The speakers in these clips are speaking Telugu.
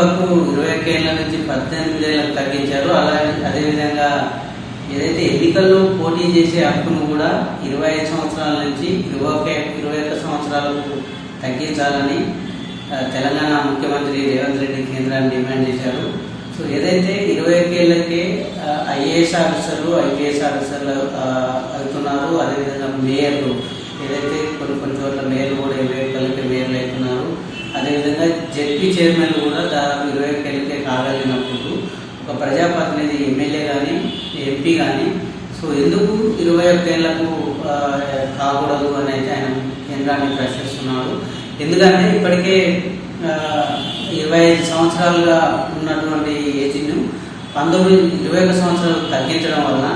వరకు 21 ఏళ్ల నుంచి 18 ఏళ్లకు తగ్గించారు. అదేవిధంగా ఏదైతే ఎన్నికల్లో పోటీ చేసే హక్కును కూడా 25 సంవత్సరాల నుంచి 21 సంవత్సరాలకు తగ్గించాలని తెలంగాణ ముఖ్యమంత్రి రేవంత్ రెడ్డి కేంద్రాన్ని డిమాండ్ చేశారు. సో ఏదైతే 21 ఏళ్లకే ఐఏఎస్ ఆఫీసర్లు ఐపీఎస్ ఆఫీసర్లు అవుతున్నారు, అదేవిధంగా మేయర్లు ఏదైతే కొన్ని చోట్ల మేయర్లు కూడా 21 ఏళ్ళకే మేయర్లు అవుతున్నారు, అదేవిధంగా జెడ్పీ చైర్మన్లు కూడా దాదాపు 21 ఏళ్ళకే కాగలిగినప్పుడు ఒక ప్రజాప్రతినిధి ఎమ్మెల్యే కానీ ఎంపీ కానీ సో ఎందుకు 21 ఏళ్లకు కాకూడదు అని అయితే ఆయన కేంద్రాన్ని ప్రశ్నిస్తున్నాడు. ఎందుకంటే ఇప్పటికే 25 సంవత్సరాలుగా ఉన్నటువంటి ఏజ్ను 21 సంవత్సరాలకు తగ్గించడం వలన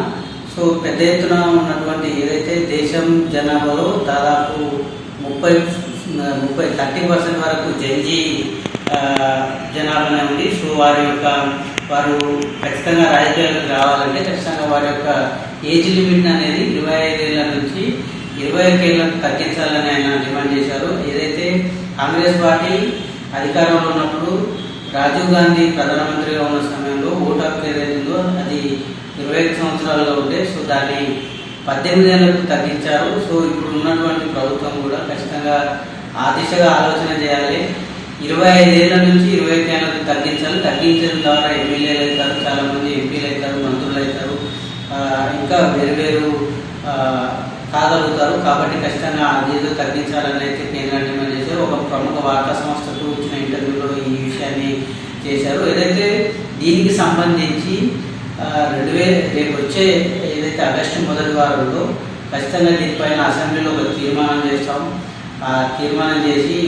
సో పెద్ద ఎత్తున ఉన్నటువంటి ఏదైతే దేశం జనాభాలో దాదాపు 30% వరకు జంజీ జనాభానే ఉంది. సో వారు ఖచ్చితంగా రాజకీయాలకు రావాలంటే ఖచ్చితంగా వారి యొక్క ఏజ్ లిమిట్ అనేది 25 ఏళ్ల నుంచి 21 ఏళ్లకు తగ్గించాలని ఆయన డిమాండ్ చేశారు. ఏదైతే కాంగ్రెస్ పార్టీ అధికారంలో ఉన్నప్పుడు రాజీవ్ గాంధీ ప్రధానమంత్రిగా ఉన్న సమయంలో ఓటు హక్కు ఏదైతుందో అది 21 సంవత్సరాలుగా ఉంటే సో దాన్ని 18 ఏళ్లకు తగ్గించారు. సో ఇప్పుడు ఉన్నటువంటి ప్రభుత్వం కూడా ఖచ్చితంగా ఆ దిశగా ఆలోచన చేయాలి. 25 ఏళ్ల నుంచి 21 ఏళ్లకు తగ్గించాలి. తగ్గించడం ద్వారా ఎమ్మెల్యేలు అవుతారు, చాలా మంది ఎంపీలు అవుతారు, మంత్రులు అవుతారు, ఇంకా వేరు కాగలుగుతారు. కాబట్టి ఖచ్చితంగా అదేదో తగ్గించాలని అయితే కేంద్రాన్ని డిమాండ్ చేశారు. ఒక ప్రముఖ వార్తా సంస్థకు ఇచ్చిన ఇంటర్వ్యూలో ఈ విషయాన్ని చేశారు. ఏదైతే దీనికి సంబంధించి రేపు వచ్చే ఏదైతే ఆగస్టు మొదటి వారంలో ఖచ్చితంగా దీనిపైన అసెంబ్లీలో ఒక తీర్మానం చేస్తాం. తీర్మానం చేసి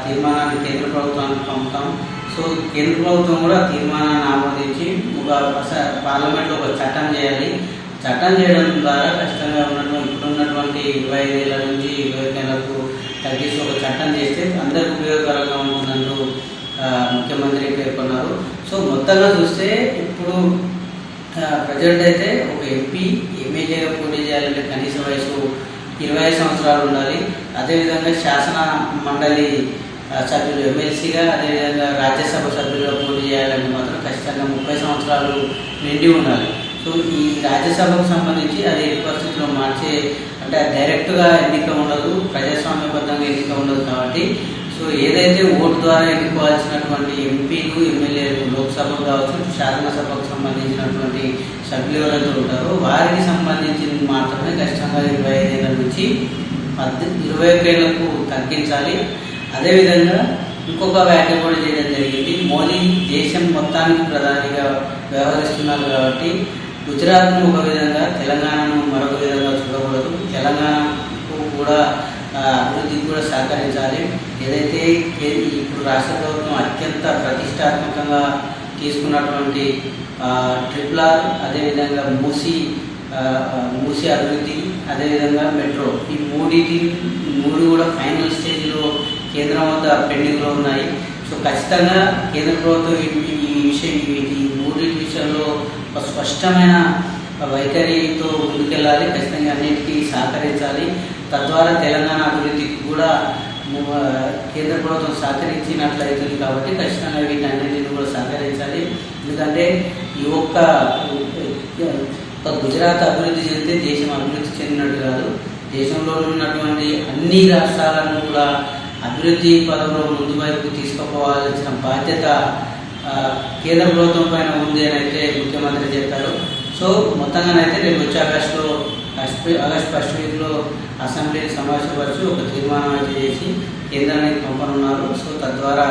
తీర్మానాన్ని కేంద్ర ప్రభుత్వానికి పంపుతాం. సో కేంద్ర ప్రభుత్వం కూడా తీర్మానాన్ని ఆమోదించి పార్లమెంట్లో ఒక చట్టం చేయాలి. చట్టం చేయడం ద్వారా ఖచ్చితంగా ఇప్పుడున్నటువంటి 25 ఏళ్ల నుంచి 21 ఏళ్లకు తగ్గించి ఒక చట్టం చేస్తే అందరికి ఉపయోగకరంగా ఉంటుందంటూ ముఖ్యమంత్రి పేర్కొన్నారు. సో మొత్తంగా చూస్తే ఇప్పుడు ప్రజెంట్ అయితే ఒక ఎంపీ ఎమ్మెల్యేగా పోటీ చేయాలంటే కనీస వయసు 25 సంవత్సరాలు ఉండాలి. అదేవిధంగా శాసన మండలి సభ్యులు ఎమ్మెల్సీగా, అదేవిధంగా రాజ్యసభ సభ్యులుగా పోటీ చేయాలంటే మాత్రం ఖచ్చితంగా 30 సంవత్సరాలు నిండి ఉండాలి. సో ఈ రాజ్యసభకు సంబంధించి అది పరిస్థితిలో అంటే డైరెక్ట్గా ఎన్నిక ఉండదు, ప్రజాస్వామ్యబద్ధంగా ఎన్నిక ఉండదు. కాబట్టి సో ఏదైతే ఓటు ద్వారా ఎన్నుకోవాల్సినటువంటి ఎంపీలు ఎమ్మెల్యేలు లోక్సభకు కావచ్చు, శాసనసభకు సంబంధించినటువంటి సభ్యులు ఎవరైతే ఉంటారో వారికి సంబంధించి మాత్రమే ఖచ్చితంగా 25 ఏళ్ల నుంచి 21 ఏళ్లకు తగ్గించాలి. అదేవిధంగా ఇంకొక వ్యాఖ్య కూడా చేయడం జరిగింది. మోదీ దేశం మొత్తానికి ప్రధానిగా వ్యవహరిస్తున్నారు కాబట్టి గుజరాత్ను ఒక విధంగా తెలంగాణను మరొక విధంగా చూడకూడదు. తెలంగాణకు కూడా అభివృద్ధికి కూడా సహకరించాలి. ఏదైతే ఇప్పుడు రాష్ట్ర ప్రభుత్వం అత్యంత ప్రతిష్టాత్మకంగా తీసుకున్నటువంటి RRR, అదేవిధంగా మూసీ అభివృద్ధి, అదేవిధంగా మెట్రో, ఈ మూడు కూడా ఫైనల్ స్టేజ్లో కేంద్రం వద్ద పెండింగ్లో ఉన్నాయి. సో ఖచ్చితంగా కేంద్ర ప్రభుత్వం ఈ మూడింటి విషయంలో ఒక స్పష్టమైన వైఖరితో ముందుకెళ్ళాలి. ఖచ్చితంగా అన్నిటికీ సహకరించాలి. తద్వారా తెలంగాణ అభివృద్ధికి కూడా కేంద్ర ప్రభుత్వం సహకరించినట్లయితుంది. కాబట్టి ఖచ్చితంగా వీటన్నింటినీ కూడా సహకరించాలి. ఎందుకంటే ఈ ఒక్క గుజరాత్ అభివృద్ధి చెందితే దేశం అభివృద్ధి చెందినట్టు కాదు. దేశంలో ఉన్నటువంటి అన్ని రాష్ట్రాలను కూడా అభివృద్ధి పదంలో ముందు వైపు తీసుకుపోవాల్సిన బాధ్యత కేంద్ర ప్రభుత్వం పైన ఉంది అని అయితే ముఖ్యమంత్రి చెప్పారు. సో మొత్తంగానైతే రేపు వచ్చే ఆగస్టు 1st వీక్లో అసెంబ్లీని సమావేశపరిచి ఒక తీర్మానం అయితే చేసి కేంద్రానికి పంపనున్నారు. సో తద్వారా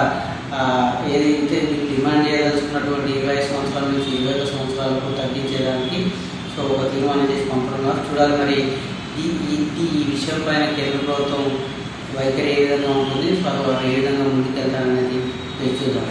ఏదైతే మీకు డిమాండ్ చేయదలుచుకున్నటువంటి 25 సంవత్సరాల నుంచి 21 సంవత్సరాలకు తగ్గించేదానికి సో ఒక తీర్మానం చేసి పంపనున్నారు. చూడాలి మరి ఈ విషయం పైన కేంద్ర ప్రభుత్వం వైఖరి ఏ విధంగా ఉంటుంది, ఏ విధంగా ముందుకెళ్తారనేది చూద్దాం.